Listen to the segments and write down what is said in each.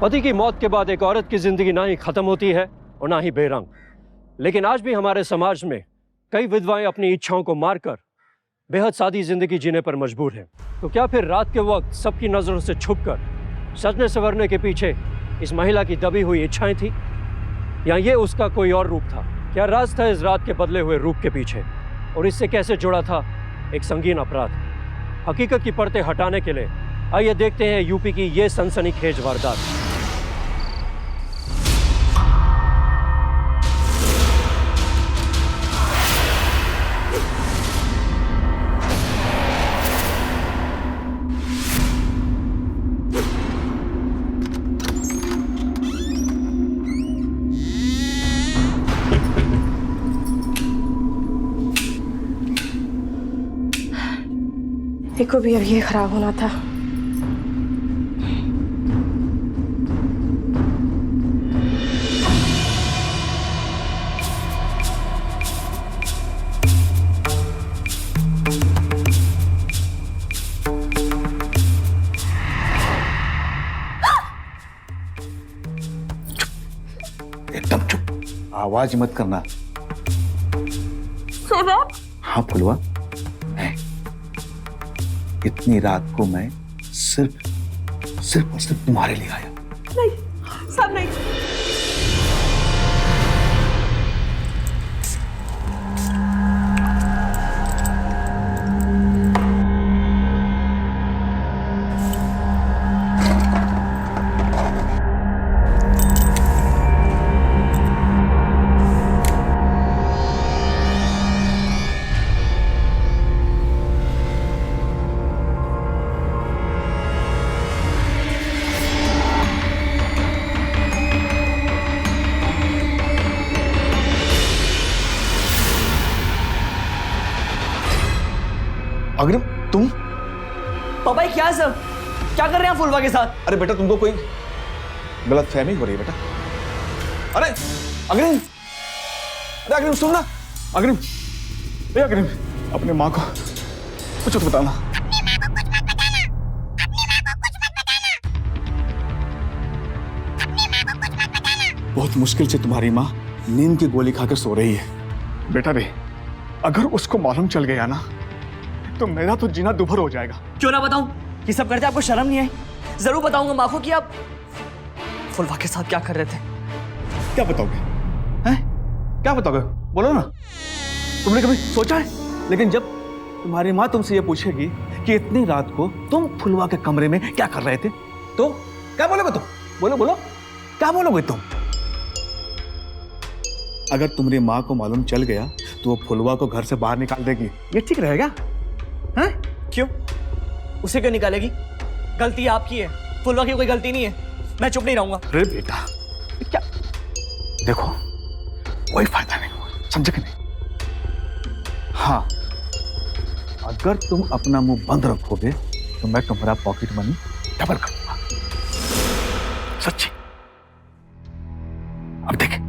पति की मौत के बाद एक औरत की जिंदगी ना ही खत्म होती है और ना ही बेरंग। लेकिन आज भी हमारे समाज में कई विधवाएं अपनी इच्छाओं को मारकर बेहद सादी जिंदगी जीने पर मजबूर हैं। तो क्या फिर रात के वक्त सबकी नजरों से छुपकर सजने संवरने के पीछे इस महिला की दबी हुई इच्छाएं थी, या ये उसका कोई और रूप था? क्या राज था इस रात के बदले हुए रूप के पीछे, और इससे कैसे जुड़ा था एक संगीन अपराध? हकीकत की परतें हटाने के लिए आइए देखते हैं यूपी की ये सनसनीखेज वारदात। देखो भी अब ये खराब होना था। एकदम चुप, आवाज मत करना। सौरभ? हाँ फुलवा, मैं इतनी रात को मैं सिर्फ और सिर्फ तुम्हारे लिए आया। नहीं, सब नहीं। अग्रिम, तुम? पापा ये क्या है सब? क्या कर रहे हैं आप फुलवा के साथ? अरे बेटा, तुमको कोई गलतफहमी हो रही है बेटा। अरे अग्रिम, अरे अग्रिम सुन ना। अग्रिम, ए अग्रिम, अपने माँ को कुछ मत बताना। बहुत मुश्किल से तुम्हारी माँ नींद की गोली खाकर सो रही है। बेटा रे, अगर उसको मालूम चल गया ना तो मेरा तो जीना दुभर हो जाएगा। क्यों ना बताऊं? ये सब करते आपको शर्म नहीं आई? जरूर बताऊंगा माँ को कि आप फुलवा के साथ क्या कर रहे थे। क्या बताओगे? हैं? क्या बताओगे? बोलो ना। तुमने कभी सोचा है? लेकिन जब तुम्हारी माँ तुमसे ये पूछेगी कि इतनी रात को तुम फुलवा के कमरे में क्या कर रहे थे, तो क्या बोलोगे तुम? बोलो बोलो, क्या बोलोगे तुम? अगर तुम्हारी माँ को मालूम चल गया तो वो फुलवा को घर से बाहर निकाल देगी। ये ठीक रहेगा? हैं? क्यों? उसे क्यों निकालेगी? गलती आपकी है, फुलवा की कोई गलती नहीं है। मैं चुप नहीं रहूंगा। अरे बेटा, क्या? देखो, कोई फायदा नहीं हुआ, समझे कि नहीं? हाँ, अगर तुम अपना मुंह बंद रखोगे तो मैं तुम्हारा पॉकेट मनी डबल कर दूंगा। सच्ची। अब देख,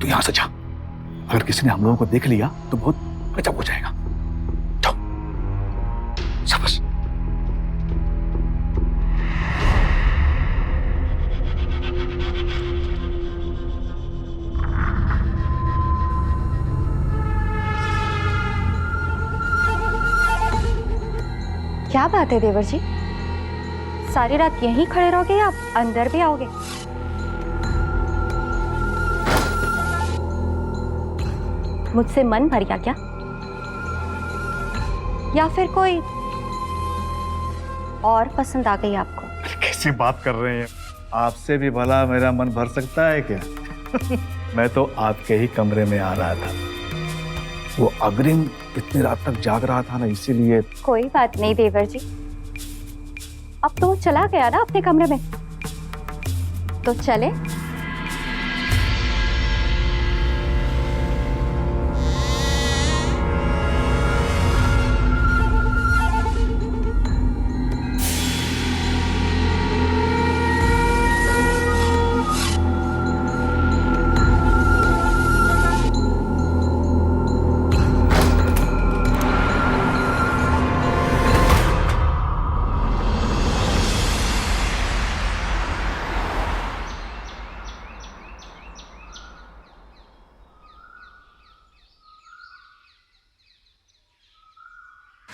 तू यहां से जा। अगर किसी ने हम लोगों को देख लिया तो बहुत गजब हो जाएगा। जाओ, शाबाश। क्या बात है देवर जी, सारी रात यहीं खड़े रहोगे या अंदर भी आओगे? मुझसे मन भर गया क्या, या फिर कोई और पसंद आ गई आपको? कैसी बात कर रहे हैं? आपसे भी भला मेरा मन भर सकता है क्या? मैं तो आपके ही कमरे में आ रहा था। वो अग्रिम इतनी रात तक जाग रहा था ना, इसीलिए। कोई बात नहीं देवर जी, अब तो वो चला गया ना अपने कमरे में, तो चले।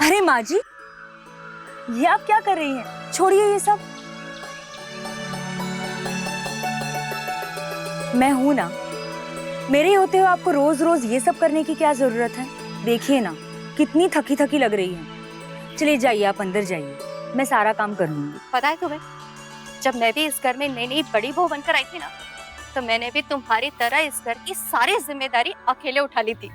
अरे माँ जी, ये आप क्या कर रही हैं? छोड़िए ये सब। मैं हूं ना, मेरे होते हुए आपको रोज रोज ये सब करने की क्या जरूरत है? देखिए ना, कितनी थकी थकी लग रही है। चलिए जाइए, आप अंदर जाइए, मैं सारा काम कर लूंगी। पता है तुम्हें, जब मैं भी इस घर में नई नई बड़ी बहू बनकर आई थी ना, तो मैंने भी तुम्हारी तरह इस घर की सारी जिम्मेदारी अकेले उठा ली थी।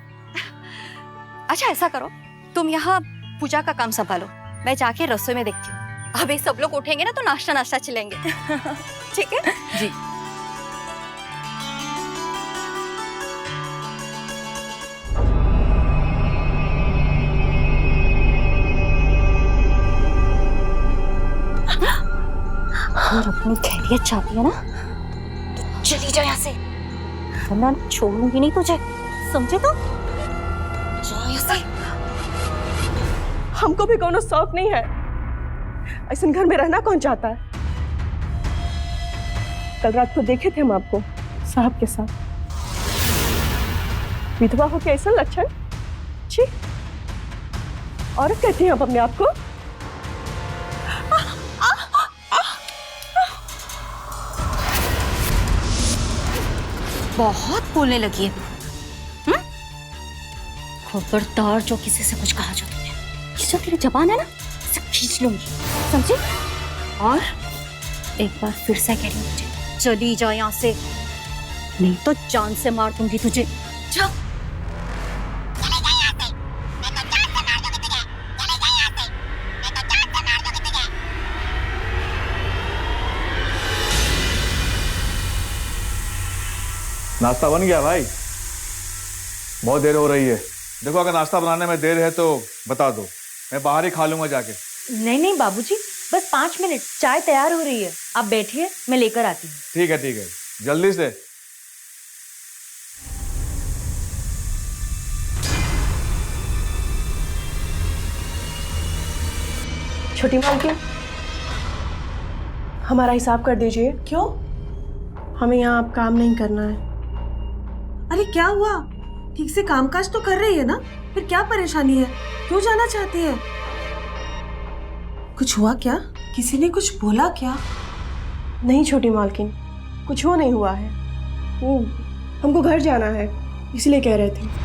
अच्छा ऐसा करो, तुम यहाँ पूजा का काम संभालो, मैं जाके रसोई में देखती हूँ। अभी सब लोग उठेंगे ना तो नाश्ता नाश्ता चलेंगे। ठीक है जी। और अपनी खैरियत चाहती है ना तो चली जाओ यहाँ से, वरना छोड़ूंगी नहीं तुझे, समझे? तो जाओ यहाँ से। हमको भी कोनो शौक नहीं है, ऐसे घर में रहना कौन चाहता है? कल रात को देखे थे हम आपको साहब के साथ, विधवा हो के ऐसा लक्षण। छी, औरत कहती हैं आप अपने आप को? बहुत बोलने लगी है। खबरदार जो किसी से कुछ कहा जो तुमने, ये जो तेरी जबान है ना, इसे खींच लूंगी, समझे? और एक बार फिर से कह रही हूँ तुझे, चली जा यहाँ से, नहीं तो जान से मार दूंगी तुझे। जा। नाश्ता बन गया भाई? बहुत देर हो रही है। देखो अगर नाश्ता बनाने में देर है तो बता दो, मैं बाहर ही खा लूंगा जाके। नहीं नहीं बाबूजी, बस 5 मिनट, चाय तैयार हो रही है, आप बैठिए, मैं लेकर आती हूँ। ठीक है, जल्दी से। छोटी मालकिन, हमारा हिसाब कर दीजिए। क्यों? हमें यहाँ अब काम नहीं करना है। अरे क्या हुआ? ठीक से कामकाज तो कर रही है ना, फिर क्या परेशानी है? क्यों जाना चाहती है? कुछ हुआ क्या? किसी ने कुछ बोला क्या? नहीं छोटी मालकिन, कुछ वो नहीं हुआ है, वो हमको घर जाना है इसलिए कह रहे थे।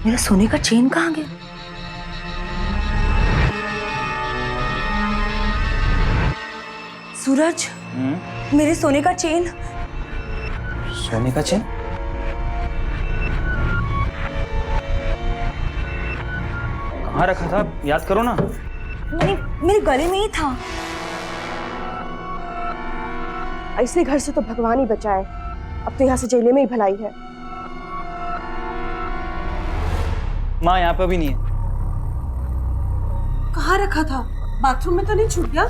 मेरा सोने का चेन कहाँ गया? सूरज, मेरे सोने का चेन। सोने का चेन? कहाँ रखा था, याद करो ना। मेरे गले में ही था। ऐसे घर से तो भगवान ही बचाए, अब तो यहाँ से जेले में ही भलाई है। माँ यहाँ पे भी नहीं है। कहाँ रखा था? बाथरूम में तो नहीं छूट गया?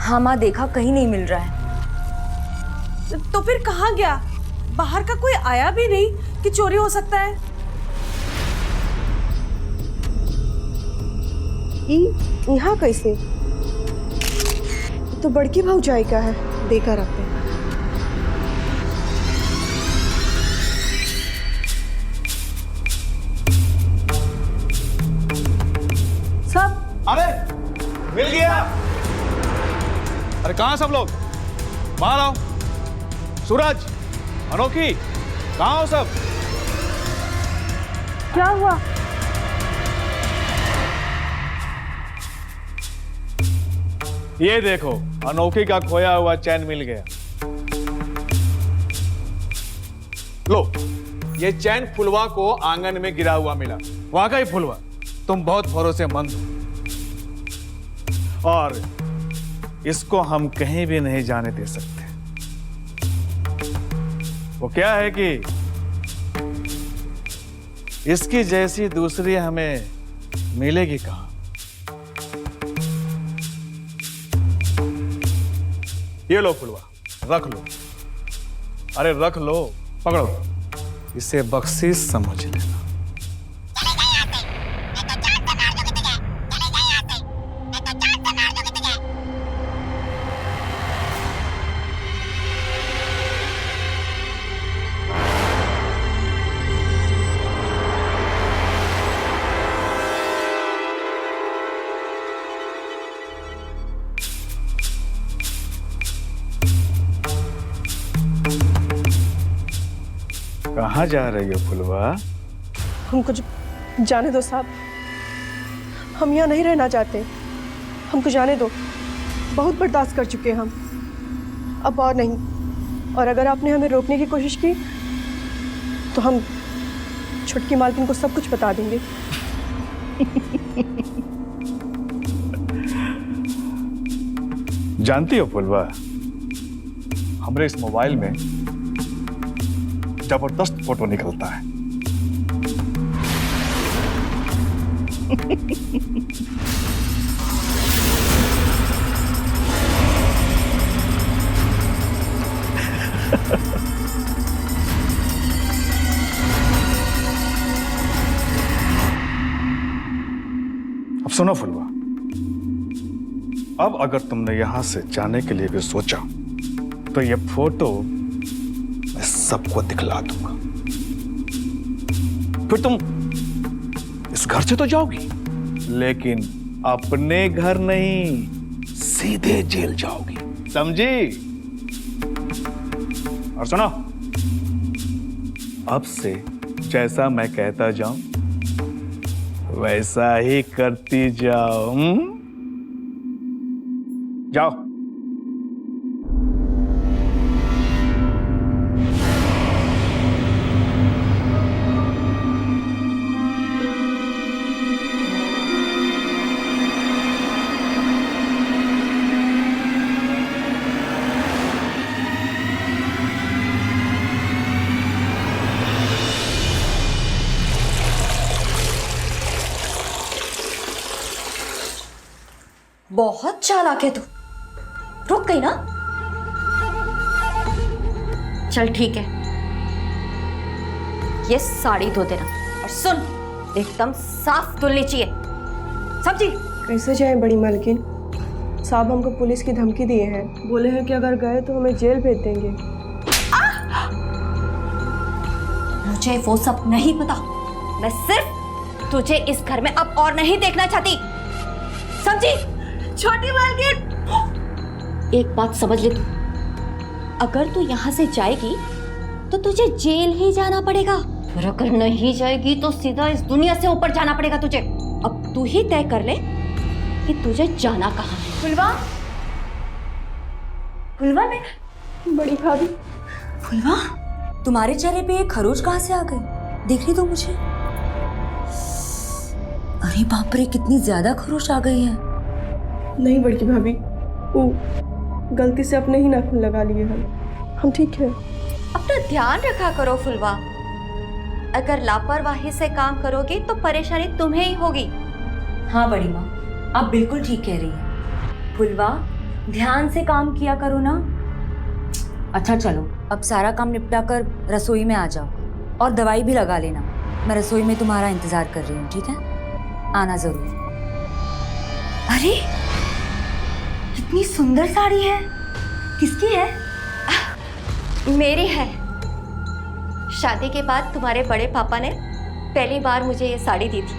हाँ माँ, देखा कहीं नहीं मिल रहा है। तो फिर कहाँ गया? बाहर का कोई आया भी नहीं कि चोरी हो सकता है? यहाँ कैसे? तो बड़की भौजाई का है, देकर रखते हैं। सब अरे मिल गया। अरे कहाँ सब लोग? बाहर आओ। सूरज, अनोखी, कहाँ हो सब? क्या हुआ? ये देखो, अनोखी का खोया हुआ चैन मिल गया। लो, ये चैन फुलवा को आंगन में गिरा हुआ मिला। वाकई फुलवा, तुम बहुत भरोसेमंद हो और इसको हम कहीं भी नहीं जाने दे सकते। वो क्या है कि इसकी जैसी दूसरी हमें मिलेगी कहां? ये लो फुलवा, रख लो। अरे रख लो, पकड़ो, इसे बख्शीश समझ लेना। कहाँ जा रही हो फुलवा? हमको जाने दो साहब, हम यहाँ नहीं रहना चाहते। हमको जाने दो, बहुत बर्दाश्त कर चुके हैं हम, अब और नहीं। और अगर आपने हमें रोकने की कोशिश की तो हम छुटकी मालकिन को सब कुछ बता देंगे। जानती हो फुलवा, हमारे इस मोबाइल में जबरदस्त फोटो निकलता है। अब सुनो फुलवा, अब अगर तुमने यहां से जाने के लिए भी सोचा तो ये फोटो मैं सबको दिखला दूंगा। फिर तुम इस घर से तो जाओगी, लेकिन अपने घर नहीं, सीधे जेल जाओगी, समझी? और सुनो, अब से जैसा मैं कहता जाऊं वैसा ही करती जाओ। जाओ। बहुत चालाक है तू। रुक गई ना? चल ठीक है, ये साड़ी धो देना। और सुन, एकदम साफ धुलनी चाहिए, समझी? कैसे जाए बड़ी मालकिन? साहब हमको पुलिस की धमकी दिए हैं, बोले हैं कि अगर गए तो हमें जेल भेज देंगे। मुझे वो सब नहीं पता, मैं सिर्फ तुझे इस घर में अब और नहीं देखना चाहती, समझी? छोटी मालकिन, एक बात समझ ले तू, अगर तू यहाँ से जाएगी तो तुझे जेल ही जाना पड़ेगा, और अगर नहीं जाएगी तो सीधा इस दुनिया से ऊपर जाना पड़ेगा तुझे। अब तू ही तय कर ले कि तुझे जाना कहाँ है। फुलवा, फुलवा में बड़ी भाभी, फुलवा, तुम्हारे चेहरे पे ये खरोच कहाँ से आ गई? देख रही तो मुझे। अरे बाप रे, कितनी ज्यादा खरोच आ गई है। नहीं बड़ी भाभी, वो गलती से अपने ही नाखून लगा लिए हम ठीक है। अपना ध्यान रखा करो फुलवा, अगर लापरवाही से काम करोगी तो परेशानी तुम्हें ही होगी। हाँ बड़ी माँ, आप बिल्कुल ठीक कह रही हैं। फुलवा, ध्यान से काम किया करो ना। अच्छा चलो, अब सारा काम निपटा कर रसोई में आ जाओ और दवाई भी लगा लेना। मैं रसोई में तुम्हारा इंतजार कर रही हूँ, ठीक है? आना जरूर। अरे कितनी सुंदर साड़ी है, किसकी है? मेरी है। शादी के बाद तुम्हारे बड़े पापा ने पहली बार मुझे ये साड़ी दी थी।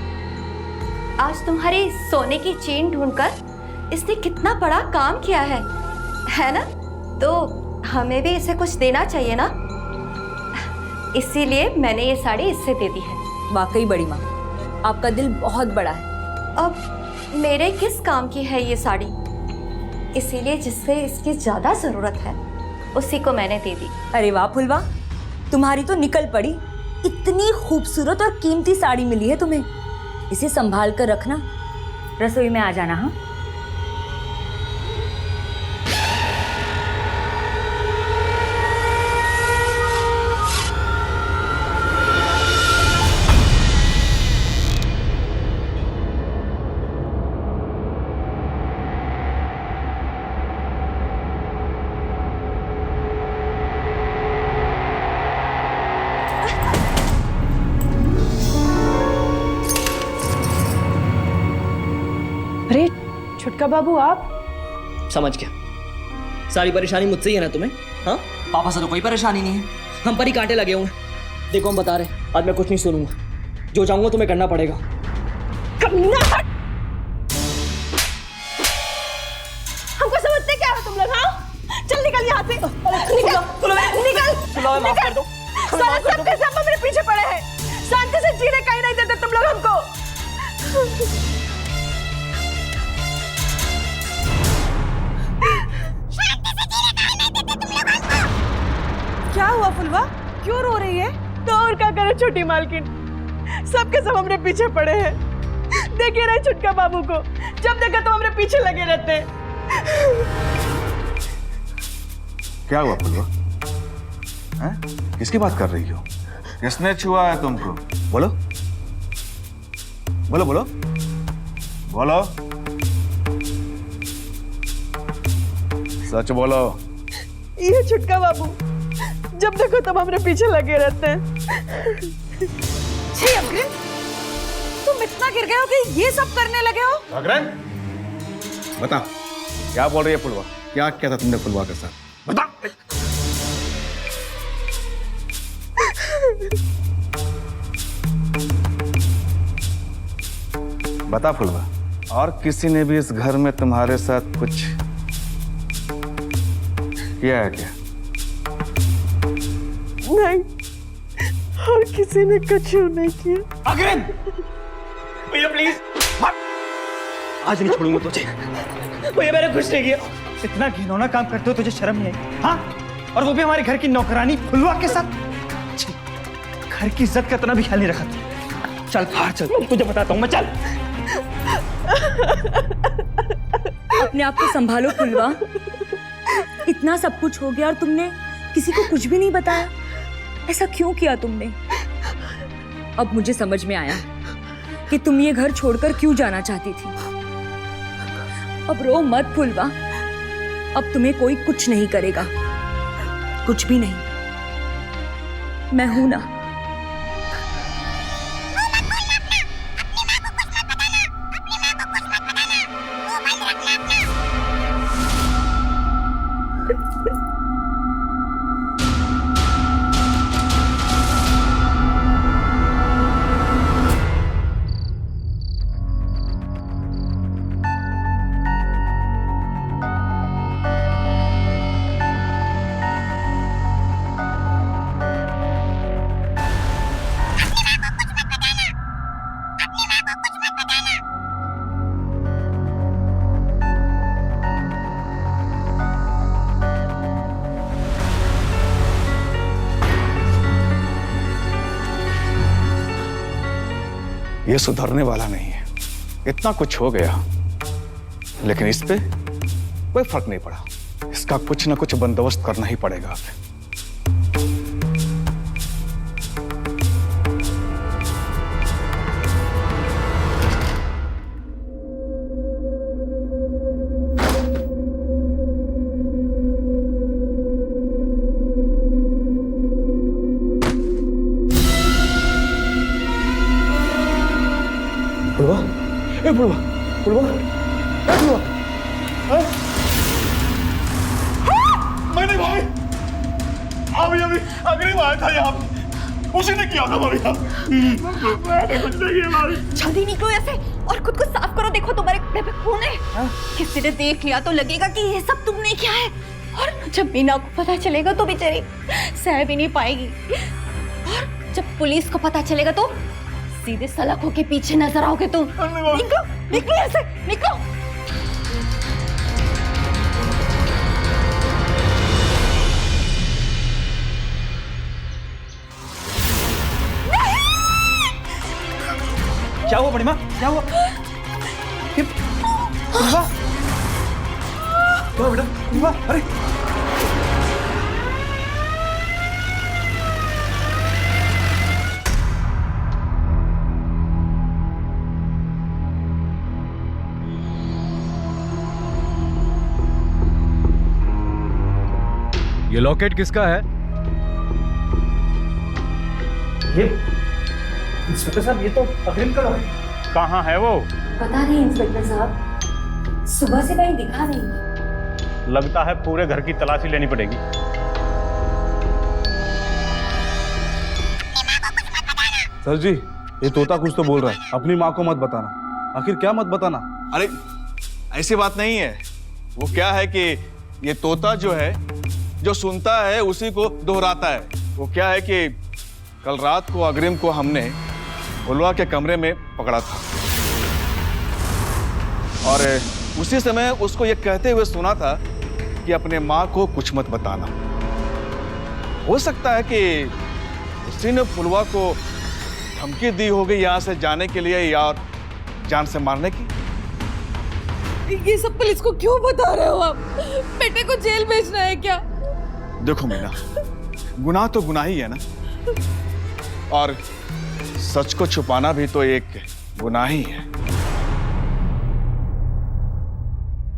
आज तुम्हारी सोने की चेन ढूंढकर इसने कितना बड़ा काम किया है ना? तो हमें भी इसे कुछ देना चाहिए ना, इसीलिए मैंने ये साड़ी इससे दे दी है। वाकई बड़ी माँ, आपका दिल बहुत बड़ा है। अब मेरे किस काम की है ये साड़ी? इसीलिए जिससे इसकी ज्यादा जरूरत है उसी को मैंने दे दी। अरे वाह फुलवा, तुम्हारी तो निकल पड़ी। इतनी खूबसूरत और कीमती साड़ी मिली है तुम्हें, इसे संभाल कर रखना, रसोई में आ जाना। हाँ अरे छुटका बाबू, आप समझ गया, सारी परेशानी मुझसे ही है ना तुम्हें? हाँ, पापा से तो कोई परेशानी नहीं है, हम पर ही कांटे लगे हुए हैं। देखो हम बता रहे, आज मैं कुछ नहीं सुनूंगा, जो चाहूंगा तुम्हें करना पड़ेगा। हमको समझते क्या हो तुम लोग? हाँ, चल निकल यहाँ से, निकल, माफ कर दो। सारे सबके सब मेरे पीछे पड़े हैं, शांति से जीने का ही नहीं देते तुम लोग हमको। क्या हुआ फुलवा, क्यों रो रही है? तो और क्या करे छोटी मालकिन, सबके सब हमरे पीछे पड़े हैं। देखिए रहे छुटका बाबू को, जब देखा तो हमरे पीछे लगे रहते हैं। क्या हुआ फुलवा? हैं? किसकी बात कर रही हो? किसने छुआ है तुमको? बोलो बोलो बोलो बोलो, सच बोलो। ये छुटका बाबू, जब देखो तब हमरे पीछे लगे रहते हैं। छी अग्रन, तुम इतना गिर गए हो कि ये सब करने लगे हो? अग्रन, बता क्या बोल रही है फुलवा? क्या क्या था तुमने फुलवा के साथ? बता। बता फुलवा, और किसी ने भी इस घर में तुम्हारे साथ कुछ किया है क्या? नहीं, और किसी ने कुछ नहीं किया। अग्रन, भैया प्लीज, आज नहीं छोड़ूंगा तुझे। भैया मैंने कुछ नहीं किया। इतना घिनौना काम करते हो, तुझे शर्म नहीं आई? हाँ, और वो भी हमारे घर की नौकरानी फुलवा के साथ। छी, घर की इज्जत का इतना भी ख्याल नहीं रखा तू। चल बाहर चल, तुझे बताता हूँ मैं, चल। अपने आप को संभालो फुलवा, इतना सब कुछ हो गया और तुमने किसी को कुछ भी नहीं बताया। ऐसा क्यों किया तुमने? अब मुझे समझ में आया कि तुम ये घर छोड़कर क्यों जाना चाहती थी। अब रो मत फुलवा, अब तुम्हें कोई कुछ नहीं करेगा, कुछ भी नहीं। मैं हूं ना। ये सुधरने वाला नहीं है। इतना कुछ हो गया, लेकिन इस पे कोई फर्क नहीं पड़ा। इसका कुछ ना कुछ बंदोबस्त करना ही पड़ेगा अब। फुलवा, ए फुलवा, फुलवा, ए फुलवा, मैंने भाई अभी अग्रिम आया था यहाँ पे, उसी ने किया था भाभी। मैंने कुछ नहीं किया भाभी। जल्दी निकलो ऐसे और खुद को साफ करो। देखो तुम्हारे कपड़े पे खून है। किसी ने देख लिया तो लगेगा कि ये सब तुमने किया है, और जब मीना को पता चलेगा तो बेचारी सह भी नहीं पाएगी, और जब पुलिस को पता चलेगा तो सीधे सलाखों के पीछे नजर आओगे तुम। निकलो निकलो ऐसे, निकलो। क्या हुआ बड़ी माँ, क्या हुआ? फुलवा, क्या बेटा? फुलवा, अरे ये लॉकेट किसका है? ये इंस्पेक्टर साहब, ये तो अग्रिम का लॉकेट। कहाँ है वो? पता नहीं इंस्पेक्टर साहब, सुबह से कहीं दिखा नहीं। लगता है पूरे घर की तलाशी लेनी पड़ेगी। सर जी, ये तोता कुछ तो बोल रहा है, अपनी माँ को मत बताना। आखिर क्या मत बताना? अरे ऐसी बात नहीं है। वो क्या है कि ये तोता जो है, जो सुनता है उसी को दोहराता है। वो क्या है कि कल रात को अग्रिम को हमने फुलवा के कमरे में पकड़ा था और उसी समय उसको ये कहते हुए सुना था कि अपने माँ को कुछ मत बताना। हो सकता है कि उसी ने फुलवा को धमकी दी होगी यहाँ से जाने के लिए या जान से मारने की। ये सब पुलिस को क्यों बता रहे हो आप? बेटे को जेल भेजना है क्या? देखो मीना, गुनाह तो गुनाह ही है ना, और सच को छुपाना भी तो एक गुनाह ही है।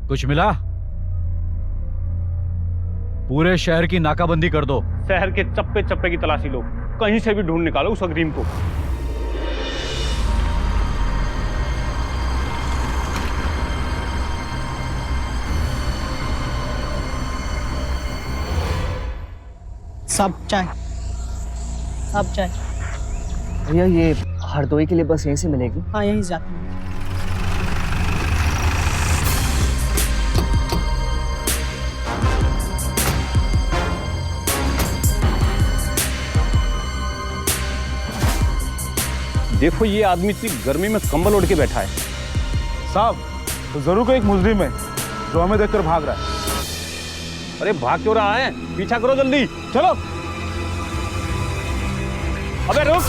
कुछ मिला? पूरे शहर की नाकाबंदी कर दो। शहर के चप्पे चप्पे की तलाशी लो, कहीं से भी ढूंढ निकालो उस अग्रिम को। सब चाय, सब चाय। भैया ये हरदोई के लिए बस यहीं से मिलेगी? हाँ, यहीं जाते हैं। देखो ये आदमी इतनी गर्मी में कंबल ओढ़ के बैठा है। साहब, तो जरूर कोई एक मुजरिम है जो हमें देखकर भाग रहा है। अरे भाग क्यों रहा है? पीछा करो जल्दी, चलो। अबे रुक।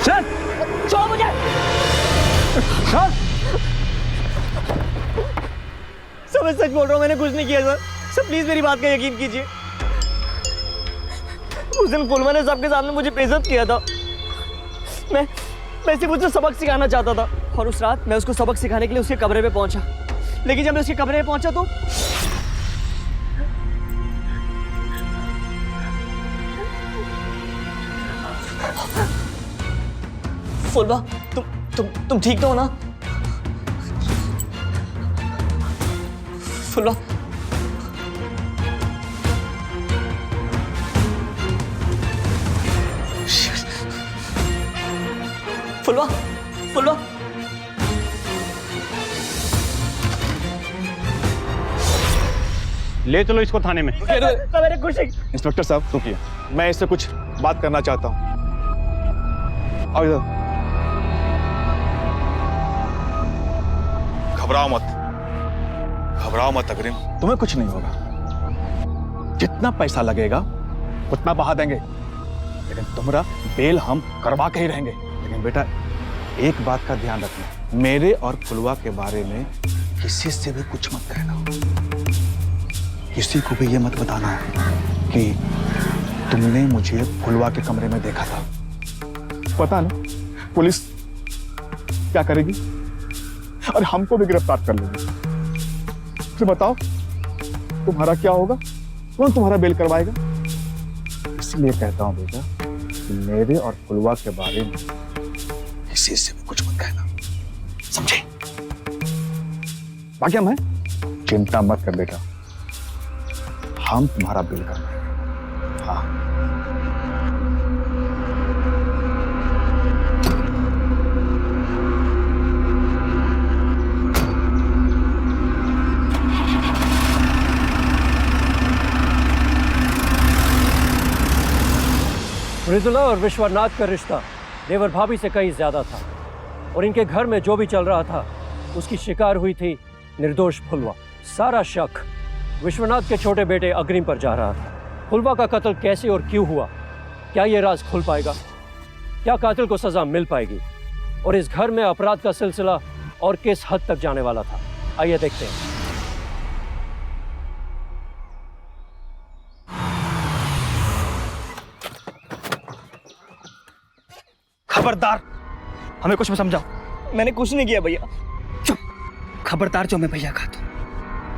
चल, छोड़ मुझे। सर, सर मैं सच बोल रहा हूँ, मैंने कुछ नहीं किया सर। सर प्लीज मेरी बात का यकीन कीजिए। उस दिन फुलवा ने सबके सामने मुझे बेइज्जत किया था। मैं सिर्फ मुझे सबक सिखाना चाहता था, और उस रात मैं उसको सबक सिखाने के लिए उसके कमरे पे पहुंचा। लेकिन जब मैं उसके कमरे में पहुंचा तो फुलवा, तुम ठीक तो हो ना? फुलवा, फुलवा, फुलवा, ले चलो इसको थाने में। मेरे खुशी। इंस्पेक्टर साहब रुकिए, मैं इससे कुछ बात करना चाहता हूँ। आओ इधर। घबराओ मत, घबराओ मत अग्रिम, तुम्हें कुछ नहीं होगा। जितना पैसा लगेगा उतना बहा देंगे, लेकिन तुम्हारा बेल हम करवा के ही रहेंगे। लेकिन बेटा एक बात का ध्यान रखना, मेरे और फुलवा के बारे में किसी से भी कुछ मत कहना। किसी को भी ये मत बताना कि तुमने मुझे फुलवा के कमरे में देखा था। पता नहीं पुलिस क्या करेगी और हमको भी गिरफ्तार कर लेगी। फिर बताओ तुम्हारा क्या होगा? कौन तुम्हारा बेल करवाएगा? इसलिए कहता हूं बेटा कि मेरे और फुलवा के बारे में किसी से भी कुछ मत कहना, समझे? बाकी हम हैं, चिंता मत कर बेटा, हम तुम्हारा बेल करवाएंगे। हाँ। मृदुला और विश्वनाथ का रिश्ता देवर भाभी से कहीं ज्यादा था और इनके घर में जो भी चल रहा था उसकी शिकार हुई थी निर्दोष फुलवा। सारा शक विश्वनाथ के छोटे बेटे अग्रिम पर जा रहा था। फुलवा का कत्ल कैसे और क्यों हुआ, क्या ये राज खुल पाएगा? क्या कातिल को सजा मिल पाएगी? और इस घर में अपराध का सिलसिला और किस हद तक जाने वाला था, आइए देखते हैं। खबरदार, हमें कुछ मत समझाओ। मैंने कुछ नहीं किया भैया। चुप। खबरदार जो मैं भैया कहा तो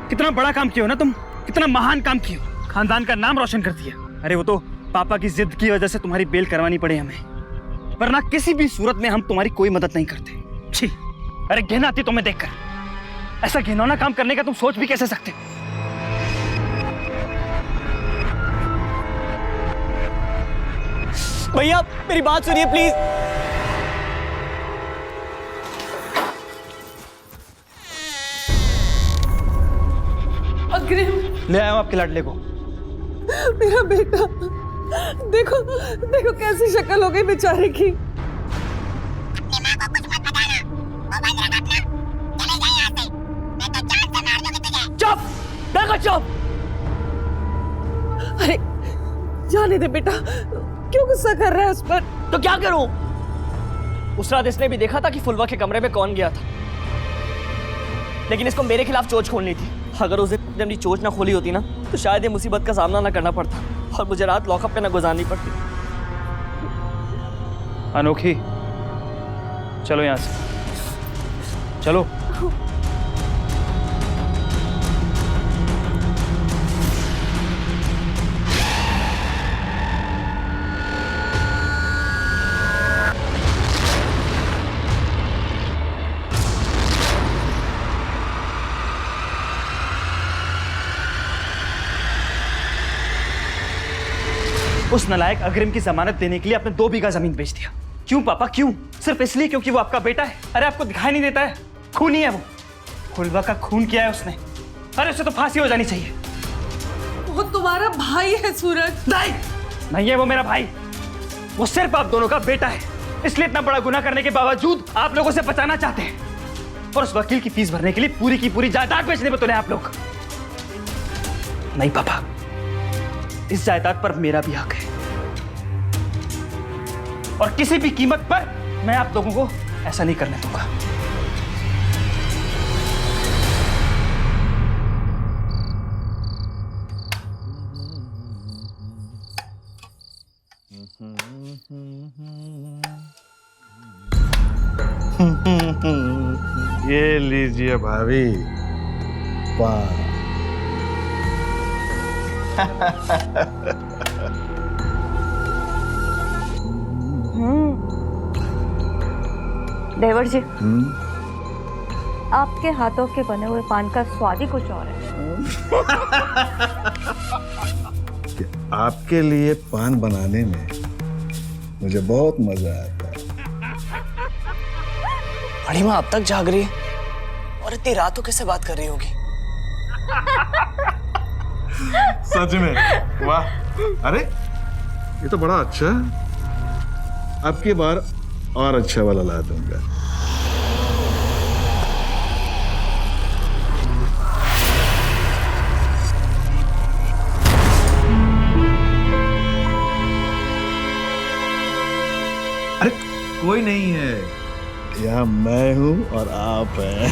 कितना बड़ा काम किया हो ना तुम, कितना महान काम किया हो, खानदान का नाम रोशन कर दिया। अरे वो तो पापा की जिद की वजह से तुम्हारी बेल करवानी पड़ी हमें, वरना किसी भी सूरत में हम तुम्हारी कोई मदद नहीं करते। छी, अरे घिन आती तुम्हें देखकर। ऐसा घिनौना काम करने का तुम सोच भी कैसे सकते? भैया मेरी बात सुनिए प्लीज। अग्रिम, ले आया हूं आपके लाडले को। मेरा बेटा, देखो देखो कैसी शक्ल हो गई बेचारे की। चुप, देखो चुप। अरे जाने दे बेटा, क्यों गुस्सा कर रहा है उस पर? तो क्या करूं? उस रात इसने भी देखा था कि फुलवा के कमरे में कौन गया था, लेकिन इसको मेरे खिलाफ चोच खोलनी थी। अगर उसे अपनी चोच ना खोली होती ना तो शायद ये मुसीबत का सामना ना करना पड़ता और मुझे रात लॉकअप पे ना गुजारनी पड़ती। अनोखी, चलो यहां से, चलो। उस नलायक अग्रिम की जमानत देने के लिए आपने 2 बीघा जमीन बेच दिया। क्यों पापा, क्यों? सिर्फ इसलिए क्योंकि वो आपका बेटा है? अरे आपको दिखाई नहीं देता है? खूनी है वो, फुलवा का खून किया है उसने। अरे उसे तो फांसी हो जानी चाहिए। वो तुम्हारा भाई है सूरज। नहीं है वो मेरा भाई, वो सिर्फ आप दोनों का बेटा है। इसलिए इतना बड़ा गुनाह करने के बावजूद आप लोगों से बचाना चाहते हैं और उस वकील की फीस भरने के लिए पूरी की पूरी जायदाद बेचने पर तुले आप लोग। नहीं पापा, इस जायदाद पर मेरा भी हक है और किसी भी कीमत पर मैं आप लोगों को ऐसा नहीं करने दूंगा। ये लीजिए भाभी, पान। देवर जी, आपके हाथों के बने हुए पान का स्वाद ही कुछ और है। आपके लिए पान बनाने में मुझे बहुत मजा आता है। बड़ी माँ अब तक जाग रही है और इतनी रात को कैसे बात कर रही होगी? सच में वाह। अरे ये तो बड़ा अच्छा है, अब की बार और अच्छा वाला ला दूंगा। अरे कोई नहीं है, यहाँ मैं हूं और आप हैं।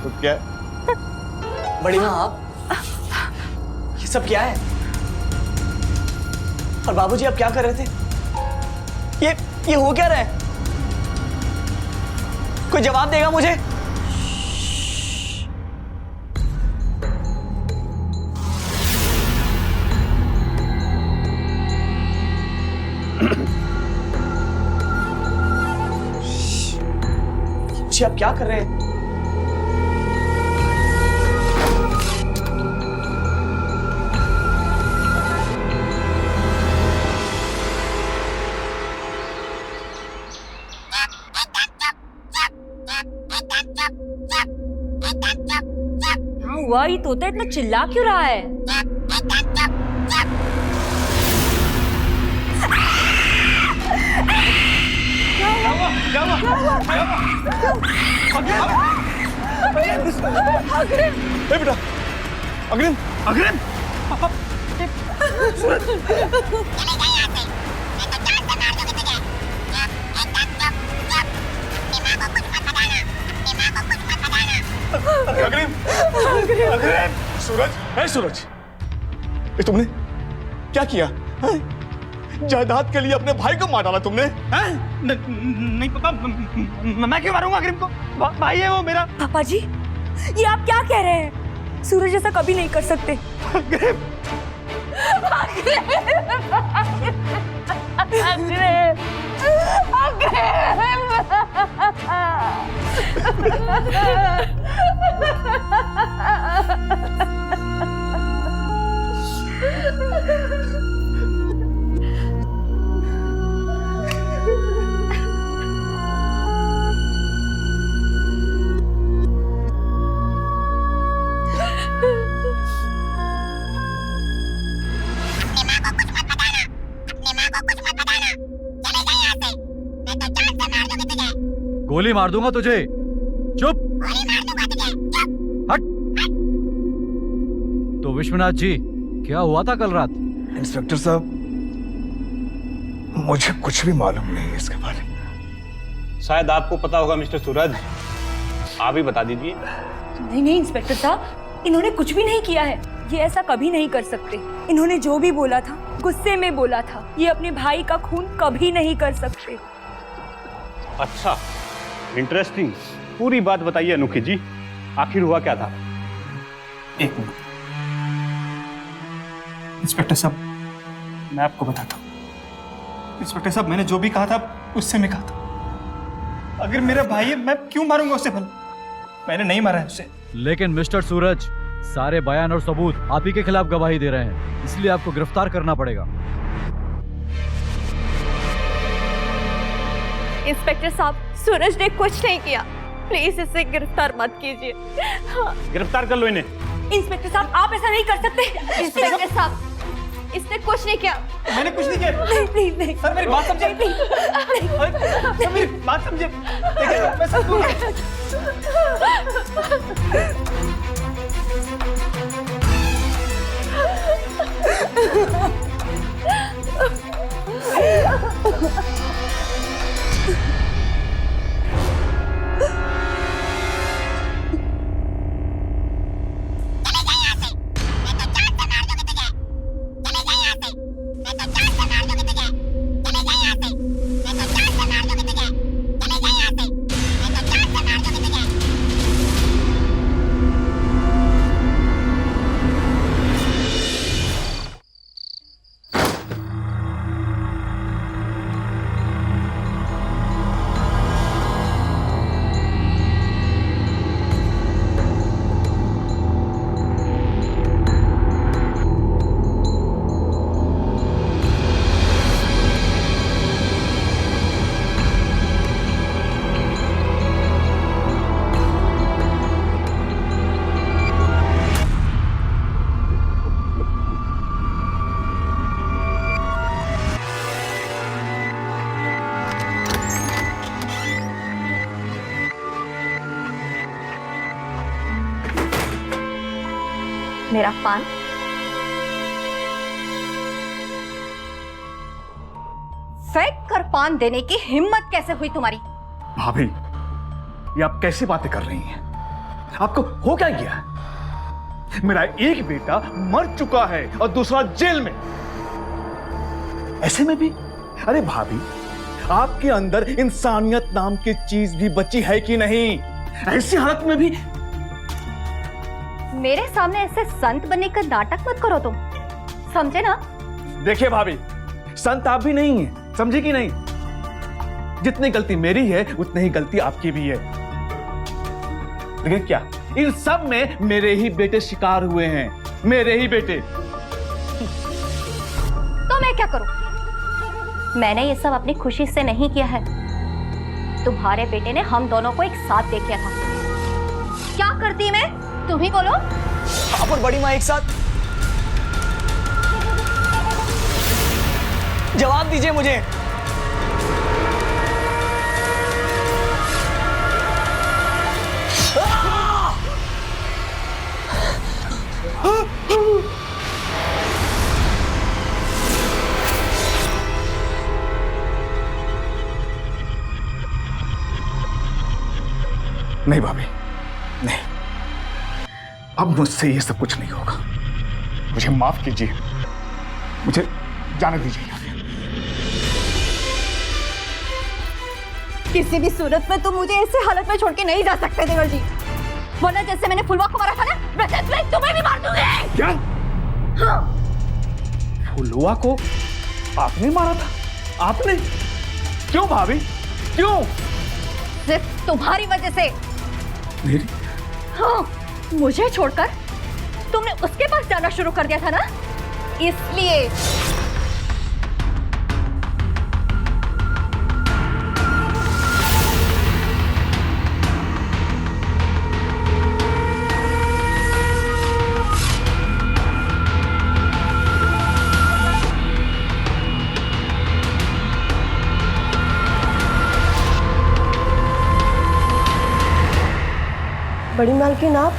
तो क्या बड़ी माँ आप, ये सब क्या है? और बाबूजी आप क्या कर रहे थे? ये हो क्या रहा है? कोई जवाब देगा मुझे? जी आप क्या कर रहे हैं? हुआ, ये तोता इतना चिल्ला क्यों रहा है? क्या हुआ? ए बेटा, अग्रिम, अग्रिम, अग्रिम, अग्रिम, सूरज, है सूरज, ये तुमने क्या किया? जायदाद के लिए अपने भाई को मार डाला तुमने? नहीं पापा, मैं क्यों मारूंगा अग्रिम को? भाई है वो मेरा। पापा जी, ये आप क्या कह रहे हैं? सूरज ऐसा कभी नहीं कर सकते। अग्रिम, गोली मार दूंगा तुझे। चुप। हट। तो विश्वनाथ जी, क्या हुआ था कल रात? इंस्पेक्टर साहब, मुझे कुछ भी मालूम नहीं है इसके बारे में। शायद आपको पता होगा मिस्टर सूरज, आप ही बता दीजिए। नहीं नहीं इंस्पेक्टर साहब, इन्होंने कुछ भी नहीं किया है। ये ऐसा कभी नहीं कर सकते। इन्होंने जो भी बोला था गुस्से में बोला था। ये अपने भाई का खून कभी नहीं कर सकते। अच्छा, इंटरेस्टिंग। पूरी बात बताइए अनोखी जी, आखिर हुआ क्या था? एक मिनट इंस्पेक्टर साहब, मैं आपको बताता हूँ। इंस्पेक्टर साहब, मैंने जो भी कहा था उससे मैं कहा था। अगर मेरा भाई है, मैं क्यों मारूंगा उसे? भला मैंने नहीं मारा है उसे। लेकिन मिस्टर सूरज, सारे बयान और सबूत आप ही के खिलाफ गवाही दे रहे हैं, इसलिए आपको गिरफ्तार करना पड़ेगा। इंस्पेक्टर साहब, सूरज ने कुछ नहीं किया, प्लीज इसे गिरफ्तार मत कीजिए। गिरफ्तार कर लो इन्हें। इंस्पेक्टर साहब, आप ऐसा नहीं कर सकते। इंस्पेक्टर साहब, इसने कुछ नहीं किया। मैंने कुछ नहीं किया। नहीं नहीं नहीं सर, मेरी बात समझे। सर, मेरी बात समझे। देखिए, मैं सब मेरा पान। फेंक कर पान देने की हिम्मत कैसे हुई तुम्हारी? भाभी, ये आप कैसी बातें कर रही हैं? आपको हो क्या गया? मेरा एक बेटा मर चुका है और दूसरा जेल में। ऐसे में भी, अरे भाभी, आपके अंदर इंसानियत नाम की चीज भी बची है कि नहीं? ऐसी हालत में भी मेरे सामने ऐसे संत बनने का नाटक मत करो तुम, समझे ना? देखिए भाभी, संत आप भी नहीं है, समझी कि नहीं? जितनी गलती मेरी है उतनी ही गलती आपकी भी है। लेकिन क्या इन सब में मेरे ही बेटे शिकार हुए हैं, मेरे ही बेटे। तो मैं क्या करूं? मैंने ये सब अपनी खुशी से नहीं किया है। तुम्हारे बेटे ने हम दोनों को एक साथ देख लिया था। क्या करती मैं? तुम ही बोलो। आप और बड़ी माँ एक साथ? जवाब दीजिए मुझे। नहीं भाभी, नहीं, अब मुझसे ये सब कुछ नहीं होगा। मुझे माफ कीजिए, मुझे जाने दीजिए यहाँ से। किसी भी सूरत में तुम मुझे ऐसे हालत में छोड़ के नहीं जा सकते देवर जी, वरना जैसे मैंने फुलवा को मारा था ना, वैसे मैं तुम्हें भी मार दूंगी। क्या? हाँ। फुलवा को आपने मारा था? आपने? क्यों भाभी, क्यों? सिर्फ तुम्हारी वजह से। मेरी? हाँ, मुझे छोड़कर तुमने उसके पास जाना शुरू कर दिया था ना, इसलिए। बड़ी मालकिन आप?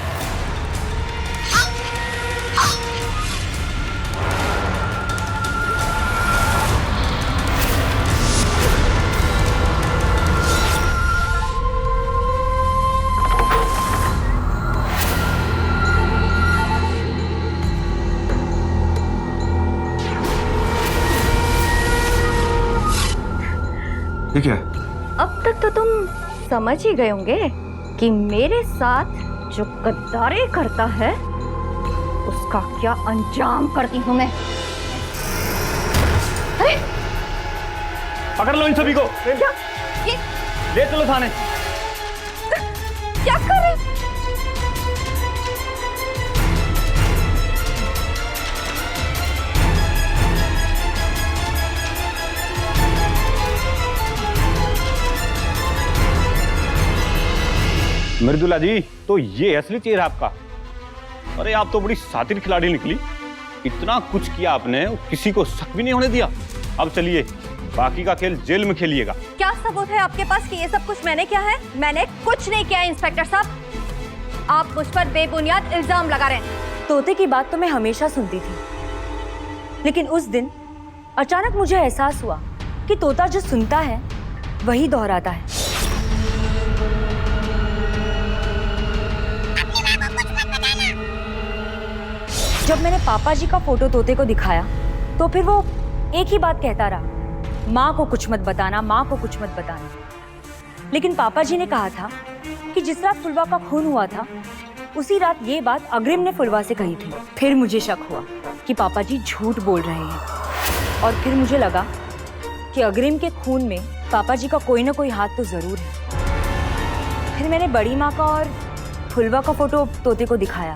ये क्या? अब तक तो तुम समझ ही गए होंगे कि मेरे साथ जो गद्दारी करता है उसका क्या अंजाम करती हूं मैं। अरे! पकड़ लो इन सभी को, क्या? ये ले चलो थाने। क्या कर रहे? मृदुला जी, तो ये असली चेहरा आपका? अरे आप तो बड़ी शातिर खिलाड़ी निकली, इतना कुछ किया आपने, किसी को शक भी नहीं होने दिया। अब चलिए, बाकी का खेल जेल में खेलिएगा। क्या सबूत है आपके पास कि ये सब कुछ मैंने किया है? मैंने कुछ नहीं किया इंस्पेक्टर साहब, आप मुझ पर बेबुनियाद इल्जाम लगा रहे हैं। तोते की बात तो मैं हमेशा सुनती थी, लेकिन उस दिन अचानक मुझे एहसास हुआ कि तोता जो सुनता है वही दोहराता है। जब मैंने पापा जी का फोटो तोते को दिखाया तो फिर वो एक ही बात कहता रहा, माँ को कुछ मत बताना, माँ को कुछ मत बताना। लेकिन पापा जी ने कहा था कि जिस रात फुलवा का खून हुआ था उसी रात ये बात अग्रिम ने फुलवा से कही थी। फिर मुझे शक हुआ कि पापा जी झूठ बोल रहे हैं, और फिर मुझे लगा कि अग्रिम के खून में पापा जी का कोई ना कोई हाथ तो जरूर है। फिर मैंने बड़ी माँ का और फुलवा का फोटो तोते को दिखाया।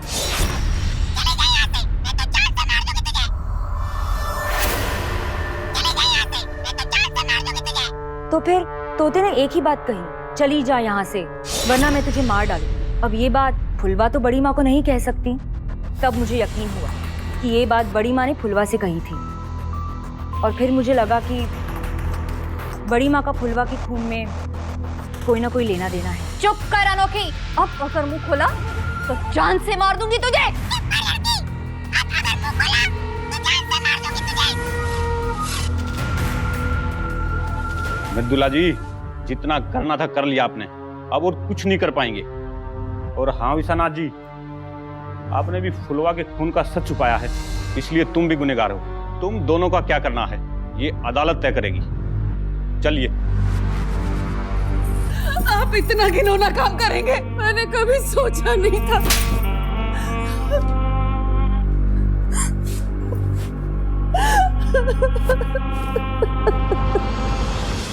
तो फिर तोते ने एक ही बात कही, चली जा यहाँ से वरना मैं तुझे मार डालूं। अब ये बात फुलवा तो बड़ी माँ को नहीं कह सकती। तब मुझे यकीन हुआ कि ये बात बड़ी माँ ने फुलवा से कही थी, और फिर मुझे लगा कि बड़ी माँ का फुलवा के खून में कोई ना कोई लेना देना है। चुप कर अनोखी, अब अगर मुंह खोला तो जान से मार दूंगी तुझे। मृदुला जी, जितना करना था कर लिया आपने, अब और कुछ नहीं कर पाएंगे। और हाँ विश्वनाथ जी, आपने भी फुलवा के खून का सच छुपाया है, इसलिए तुम भी गुनहगार हो। तुम दोनों का क्या करना है ये अदालत तय करेगी। चलिए। आप इतना घिनौना काम करेंगे मैंने कभी सोचा नहीं था।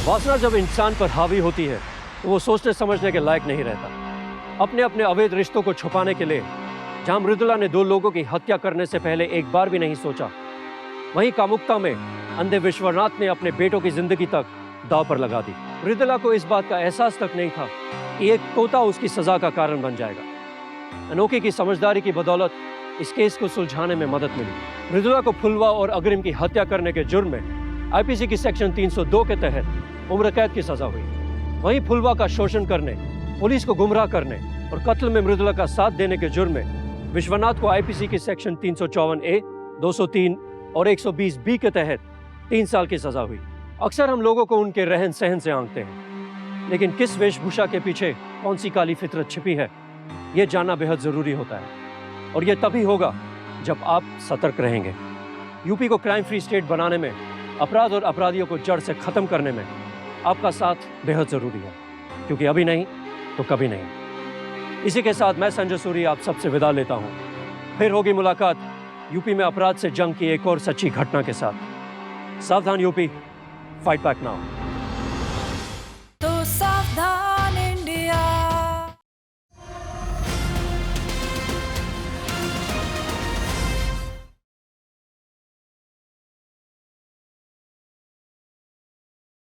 वासना जब इंसान पर हावी होती है तो वो सोचने समझने के लायक नहीं रहता। अपने अपने अवैध रिश्तों को छुपाने के लिए जहां मृदुला ने 2 लोगों की हत्या करने से पहले एक बार भी नहीं सोचा, वहीं कामुकता में अंधे विश्वनाथ ने अपने बेटों की जिंदगी तक दांव पर लगा दी। मृदुला को इस बात का एहसास तक नहीं था कि एक तोता उसकी सजा का कारण बन जाएगा। अनोखी की समझदारी की बदौलत इस केस को सुलझाने में मदद मिली। मृदुला को फुलवा और अग्रिम की हत्या करने के जुर्म में आईपीसी की सेक्शन 302 के तहत उम्र कैद की सजा हुई। वहीं फुलवा का शोषण करने, पुलिस को गुमराह करने और कत्ल में मृदुला का साथ देने के जुर्म में विश्वनाथ को आईपीसी के सेक्शन 354A, 203 और 120B के तहत 3 साल की सजा हुई। अक्सर हम लोगों को उनके रहन सहन से आंकते हैं, लेकिन किस वेशभूषा के पीछे कौन सी काली फितरत छिपी है, ये जानना बेहद जरूरी होता है। और ये तभी होगा जब आप सतर्क रहेंगे। यूपी को क्राइम फ्री स्टेट बनाने में, अपराध और अपराधियों को जड़ से खत्म करने में आपका साथ बेहद जरूरी है, क्योंकि अभी नहीं तो कभी नहीं। इसी के साथ मैं संजय सूरी आप सबसे विदा लेता हूं। फिर होगी मुलाकात यूपी में अपराध से जंग की एक और सच्ची घटना के साथ। सावधान यूपी, फाइट बैक नाउ। तो सावधान।